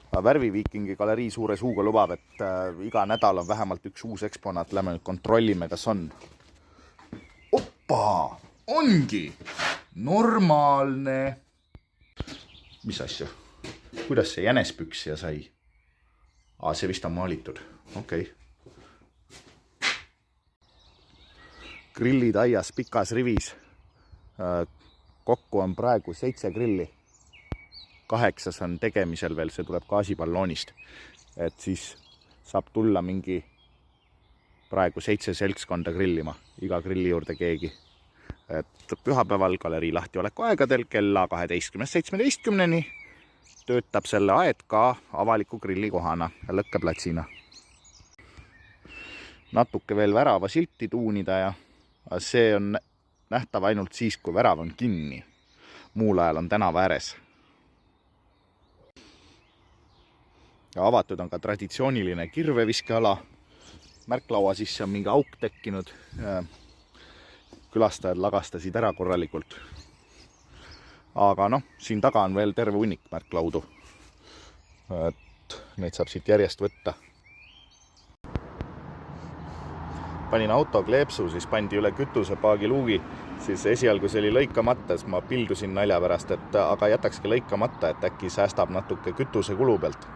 Värviviikingi galerii suure suuga lubab, et iga nädal on vähemalt üks uus eksponaat. Lähme nüüd kontrollime, kas on. Oppa! Ongi! Normaalne! Mis asja? Kuidas see jänespüks siia sai? See vist on maalitud. Okei. Grillid aias pikas rivis. Kokku on praegu 7 grilli. 8 on tegemisel veel, see tuleb gaasipalloonist. Et siis saab tulla mingi praegu 7 seltskonda grillima, iga grilli juurde keegi. Et pühapäeval galerii lahtioleku aegadel kella 12.17 töötab selle aed ka avaliku grillikohana ja lõkkeplatsina. Natuke veel värava silti tuunida ja see on nähtav ainult siis, kui värav on kinni. Muul ajal on tänava ääres. Ja avatud on ka traditsiooniline kirveviskeala. Märklaua sisse on mingi auk tekkinud. Külastajad lagastasid ära korralikult. Aga siin taga on veel terve hunnik märklaudu. Et neid saab siit järjest võtta. Panin auto kleepsu, siis pandi üle kütusepaagi luugi. Siis esialgu see oli lõikamata, ma pildusin nalja pärast, aga jätakski lõikamata, et äkki säästab natuke kütuse kulu pealt.